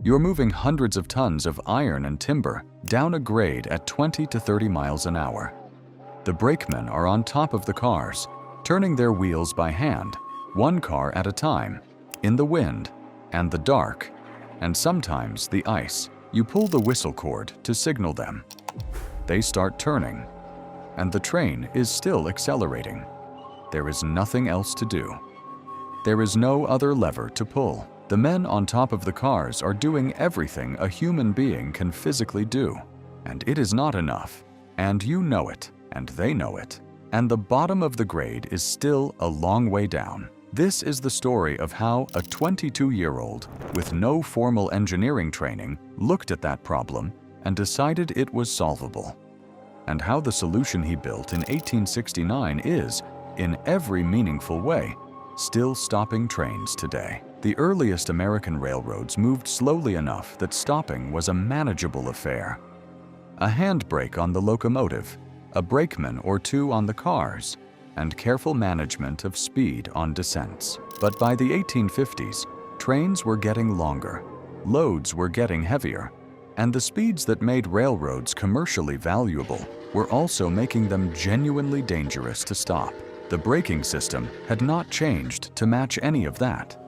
You're moving hundreds of tons of iron and timber down a grade at 20 to 30 miles an hour. The brakemen are on top of the cars, turning their wheels by hand, one car at a time, in the wind and the dark, and sometimes the ice. You pull the whistle cord to signal them. They start turning, and the train is still accelerating. There is nothing else to do. There is no other lever to pull. The men on top of the cars are doing everything a human being can physically do, and it is not enough. And you know it, and they know it. And the bottom of the grade is still a long way down. This is the story of how a 22-year-old with no formal engineering training looked at that problem and decided it was solvable, and how the solution he built in 1869 is, in every meaningful way, still stopping trains today. The earliest American railroads moved slowly enough that stopping was a manageable affair. A handbrake on the locomotive, a brakeman or two on the cars, and careful management of speed on descents. But by the 1850s, trains were getting longer, loads were getting heavier, and the speeds that made railroads commercially valuable were also making them genuinely dangerous to stop. The braking system had not changed to match any of that.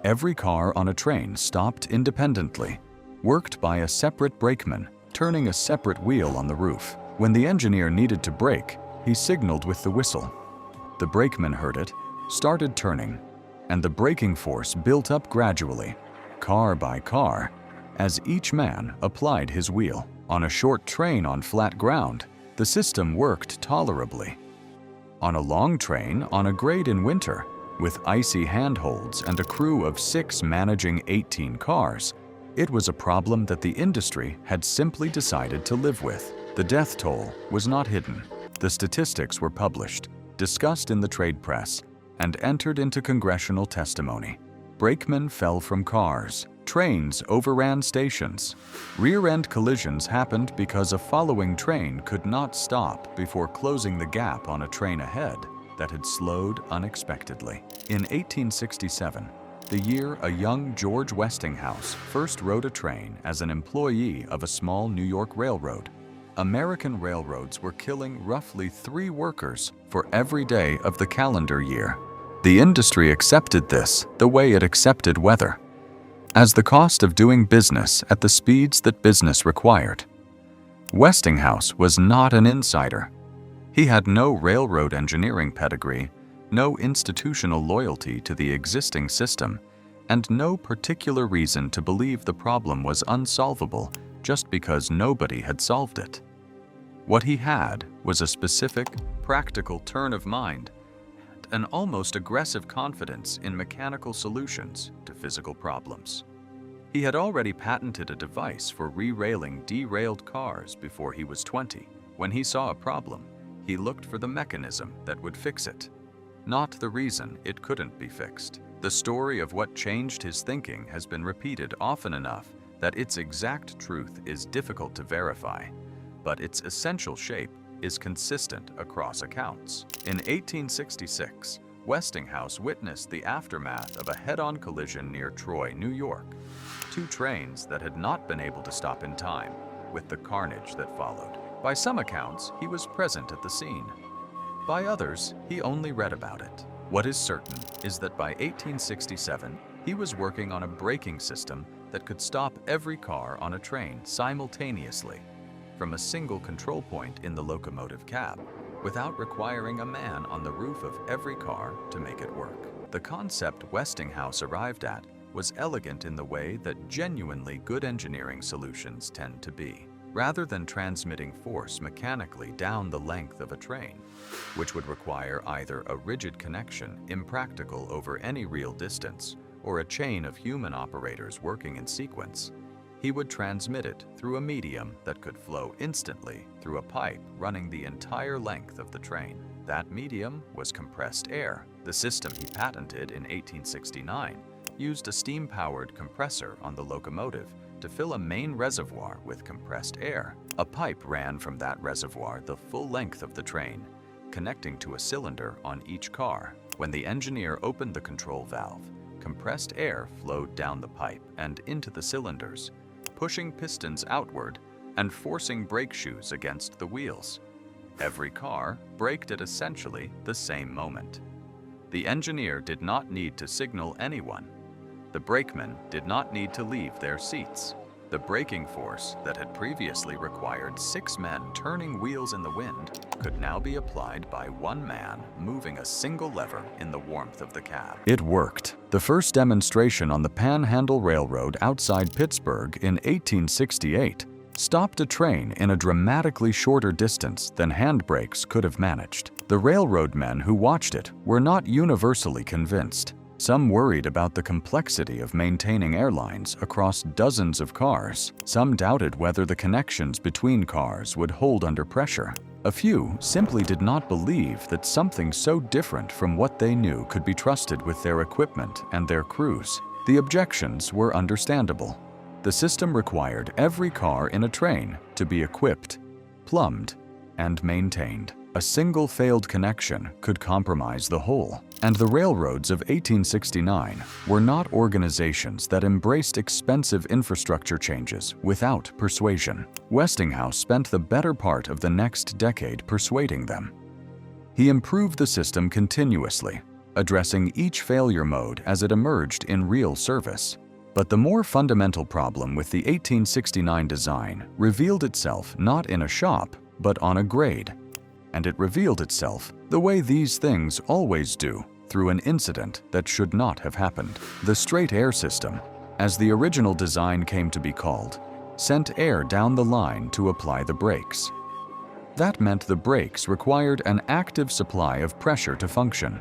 Every car on a train stopped independently, worked by a separate brakeman, turning a separate wheel on the roof. When the engineer needed to brake, he signaled with the whistle. The brakeman heard it, started turning, and the braking force built up gradually, car by car, as each man applied his wheel. On a short train on flat ground, the system worked tolerably. On a long train on a grade in winter, with icy handholds and a crew of 6 managing 18 cars, it was a problem that the industry had simply decided to live with. The death toll was not hidden. The statistics were published, discussed in the trade press, and entered into congressional testimony. Brakemen fell from cars. Trains overran stations. Rear-end collisions happened because a following train could not stop before closing the gap on a train ahead that had slowed unexpectedly. In 1867, the year a young George Westinghouse first rode a train as an employee of a small New York railroad, American railroads were killing roughly 3 workers for every day of the calendar year. The industry accepted this the way it accepted weather, as the cost of doing business at the speeds that business required. Westinghouse was not an insider. He had no railroad engineering pedigree, no institutional loyalty to the existing system, and no particular reason to believe the problem was unsolvable just because nobody had solved it. What he had was a specific, practical turn of mind and an almost aggressive confidence in mechanical solutions to physical problems. He had already patented a device for re-railing derailed cars before he was 20. When he saw a problem, he looked for the mechanism that would fix it, not the reason it couldn't be fixed. The story of what changed his thinking has been repeated often enough that its exact truth is difficult to verify, but its essential shape is consistent across accounts. In 1866, Westinghouse witnessed the aftermath of a head-on collision near Troy, New York. 2 trains that had not been able to stop in time, with the carnage that followed. By some accounts, he was present at the scene. By others, he only read about it. What is certain is that by 1867, he was working on a braking system that could stop every car on a train simultaneously from a single control point in the locomotive cab, without requiring a man on the roof of every car to make it work. The concept Westinghouse arrived at was elegant in the way that genuinely good engineering solutions tend to be. Rather than transmitting force mechanically down the length of a train, which would require either a rigid connection impractical over any real distance, or a chain of human operators working in sequence, he would transmit it through a medium that could flow instantly through a pipe running the entire length of the train. That medium was compressed air. The system he patented in 1869 used a steam-powered compressor on the locomotive to fill a main reservoir with compressed air. A pipe ran from that reservoir the full length of the train, connecting to a cylinder on each car. When the engineer opened the control valve, compressed air flowed down the pipe and into the cylinders, pushing pistons outward and forcing brake shoes against the wheels. Every car braked at essentially the same moment. The engineer did not need to signal anyone. The brakemen did not need to leave their seats. The braking force that had previously required 6 men turning wheels in the wind could now be applied by 1 man moving a single lever in the warmth of the cab. It worked. The first demonstration on the Panhandle Railroad outside Pittsburgh in 1868 stopped a train in a dramatically shorter distance than handbrakes could have managed. The railroad men who watched it were not universally convinced. Some worried about the complexity of maintaining airlines across dozens of cars. Some doubted whether the connections between cars would hold under pressure. A few simply did not believe that something so different from what they knew could be trusted with their equipment and their crews. The objections were understandable. The system required every car in a train to be equipped, plumbed, and maintained. A single failed connection could compromise the whole. And the railroads of 1869 were not organizations that embraced expensive infrastructure changes without persuasion. Westinghouse spent the better part of the next decade persuading them. He improved the system continuously, addressing each failure mode as it emerged in real service. But the more fundamental problem with the 1869 design revealed itself not in a shop, but on a grade. And it revealed itself the way these things always do, through an incident that should not have happened. The straight air system, as the original design came to be called, sent air down the line to apply the brakes. That meant the brakes required an active supply of pressure to function.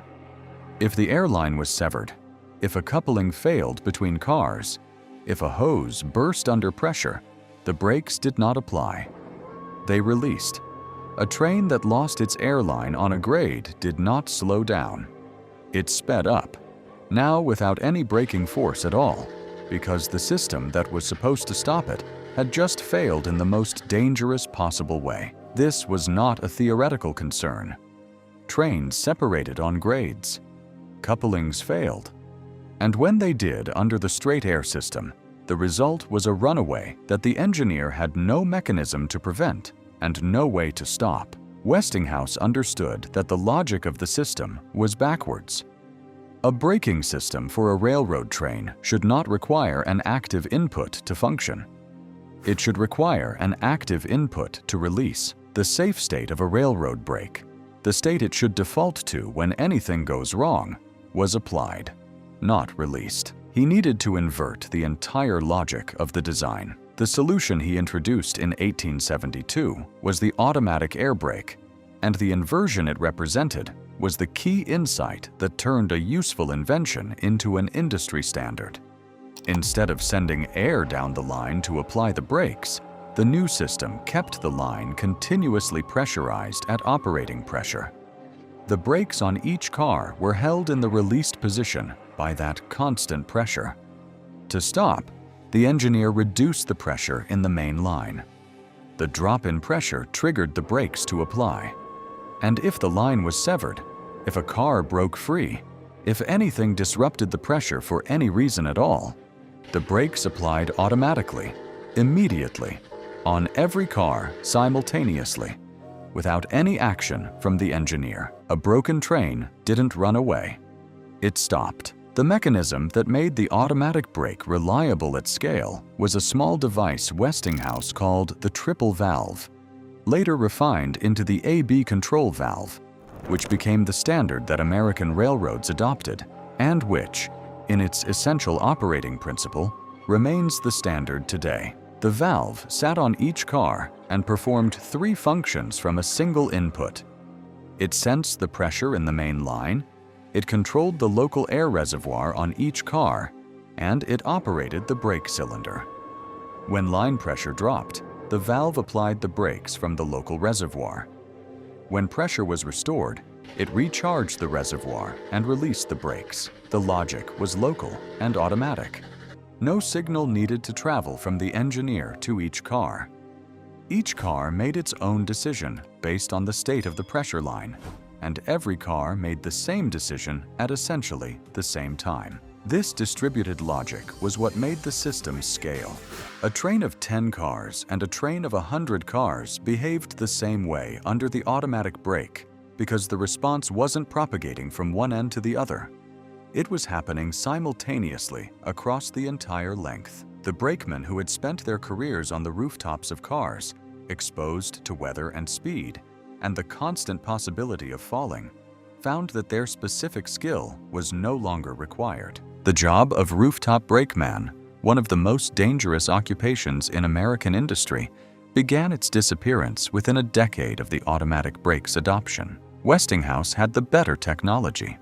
If the airline was severed, if a coupling failed between cars, if a hose burst under pressure, the brakes did not apply. They released. A train that lost its airline on a grade did not slow down. It sped up, now without any braking force at all, because the system that was supposed to stop it had just failed in the most dangerous possible way. This was not a theoretical concern. Trains separated on grades. Couplings failed. And when they did under the straight air system, the result was a runaway that the engineer had no mechanism to prevent and no way to stop. Westinghouse understood that the logic of the system was backwards. A braking system for a railroad train should not require an active input to function. It should require an active input to release. The safe state of a railroad brake, the state it should default to when anything goes wrong, was applied, not released. He needed to invert the entire logic of the design. The solution he introduced in 1872 was the automatic air brake, and the inversion it represented was the key insight that turned a useful invention into an industry standard. Instead of sending air down the line to apply the brakes, the new system kept the line continuously pressurized at operating pressure. The brakes on each car were held in the released position by that constant pressure. To stop, the engineer reduced the pressure in the main line. The drop in pressure triggered the brakes to apply. And if the line was severed, if a car broke free, if anything disrupted the pressure for any reason at all, the brakes applied automatically, immediately, on every car simultaneously, without any action from the engineer. A broken train didn't run away. It stopped. The mechanism that made the automatic brake reliable at scale was a small device Westinghouse called the triple valve, later refined into the AB control valve, which became the standard that American railroads adopted, and which, in its essential operating principle, remains the standard today. The valve sat on each car and performed 3 functions from a single input. It sensed the pressure in the main line, it controlled the local air reservoir on each car, and it operated the brake cylinder. When line pressure dropped, the valve applied the brakes from the local reservoir. When pressure was restored, it recharged the reservoir and released the brakes. The logic was local and automatic. No signal needed to travel from the engineer to each car. Each car made its own decision based on the state of the pressure line, and every car made the same decision at essentially the same time. This distributed logic was what made the system scale. A train of 10 cars and a train of 100 cars behaved the same way under the automatic brake because the response wasn't propagating from one end to the other. It was happening simultaneously across the entire length. The brakemen who had spent their careers on the rooftops of cars, exposed to weather and speed, and the constant possibility of falling, found that their specific skill was no longer required. The job of rooftop brakeman, one of the most dangerous occupations in American industry, began its disappearance within a decade of the automatic brake's adoption. Westinghouse had the better technology.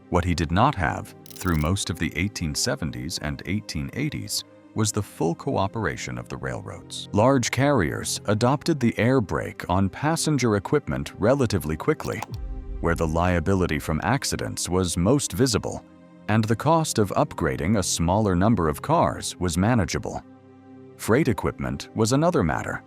What he did not have, through most of the 1870s and 1880s, was the full cooperation of the railroads. Large carriers adopted the air brake on passenger equipment relatively quickly, where the liability from accidents was most visible, and the cost of upgrading a smaller number of cars was manageable. Freight equipment was another matter.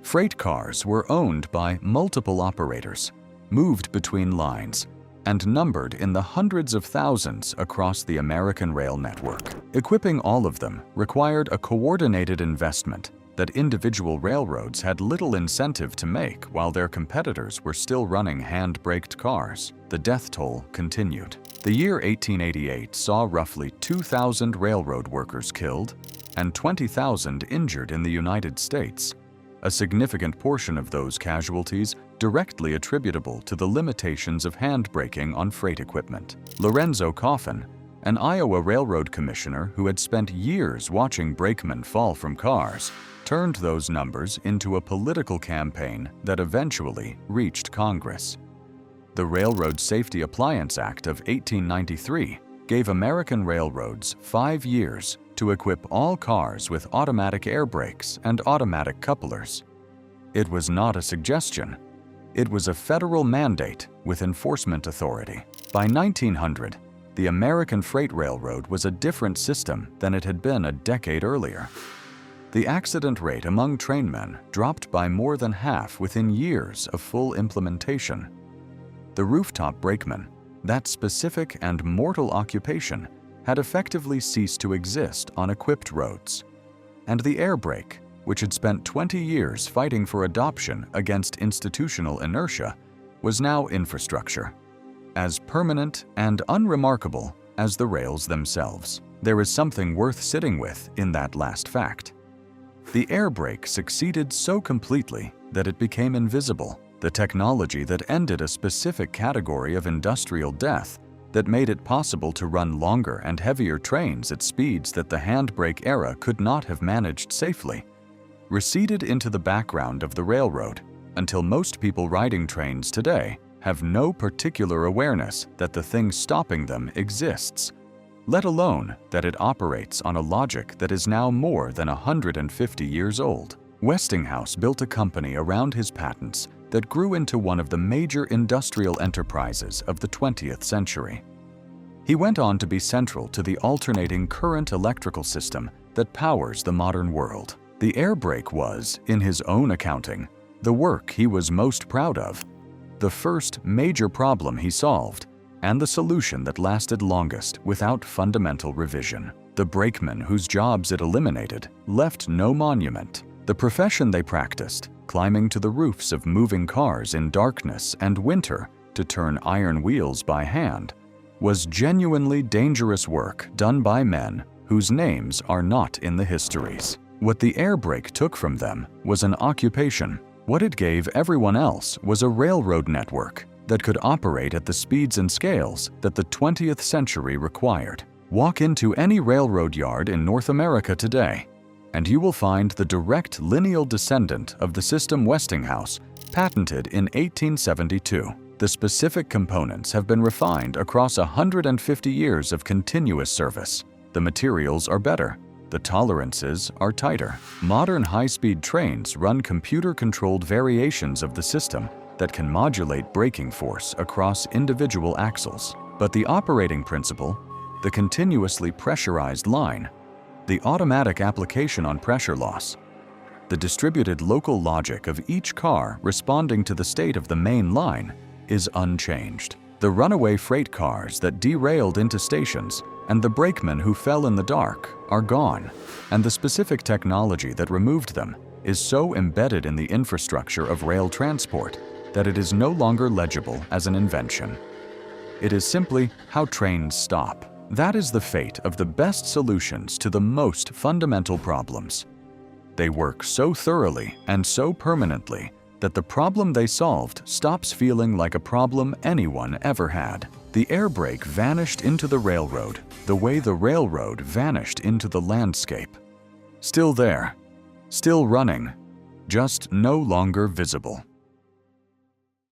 Freight cars were owned by multiple operators, moved between lines, and numbered in the hundreds of thousands across the American rail network. Equipping all of them required a coordinated investment that individual railroads had little incentive to make while their competitors were still running hand-braked cars. The death toll continued. The year 1888 saw roughly 2,000 railroad workers killed and 20,000 injured in the United States, a significant portion of those casualties directly attributable to the limitations of handbraking on freight equipment. Lorenzo Coffin, an Iowa railroad commissioner who had spent years watching brakemen fall from cars, turned those numbers into a political campaign that eventually reached Congress. The Railroad Safety Appliance Act of 1893 gave American railroads 5 years to equip all cars with automatic air brakes and automatic couplers. It was not a suggestion. It was a federal mandate with enforcement authority. By 1900, the American Freight Railroad was a different system than it had been a decade earlier. The accident rate among trainmen dropped by more than half within years of full implementation. The rooftop brakeman, that specific and mortal occupation, had effectively ceased to exist on equipped roads. And the air brake, which had spent 20 years fighting for adoption against institutional inertia, was now infrastructure, as permanent and unremarkable as the rails themselves. There is something worth sitting with in that last fact. The air brake succeeded so completely that it became invisible, the technology that ended a specific category of industrial death that made it possible to run longer and heavier trains at speeds that the handbrake era could not have managed safely, receded into the background of the railroad until most people riding trains today have no particular awareness that the thing stopping them exists, let alone that it operates on a logic that is now more than 150 years old. Westinghouse built a company around his patents that grew into one of the major industrial enterprises of the 20th century. He went on to be central to the alternating current electrical system that powers the modern world. The air brake was, in his own accounting, the work he was most proud of, the first major problem he solved, and the solution that lasted longest without fundamental revision. The brakemen whose jobs it eliminated left no monument. The profession they practiced, climbing to the roofs of moving cars in darkness and winter to turn iron wheels by hand, was genuinely dangerous work done by men whose names are not in the histories. What the air brake took from them was an occupation. What it gave everyone else was a railroad network that could operate at the speeds and scales that the 20th century required. Walk into any railroad yard in North America today, and you will find the direct lineal descendant of the system Westinghouse, patented in 1872. The specific components have been refined across 150 years of continuous service. The materials are better. The tolerances are tighter. Modern high-speed trains run computer-controlled variations of the system that can modulate braking force across individual axles. But the operating principle, the continuously pressurized line, the automatic application on pressure loss, the distributed local logic of each car responding to the state of the main line is unchanged. The runaway freight cars that derailed into stations and the brakemen who fell in the dark are gone, and the specific technology that removed them is so embedded in the infrastructure of rail transport that it is no longer legible as an invention. It is simply how trains stop. That is the fate of the best solutions to the most fundamental problems. They work so thoroughly and so permanently that the problem they solved stops feeling like a problem anyone ever had. The air brake vanished into the railroad the way the railroad vanished into the landscape. Still there, still running, just no longer visible.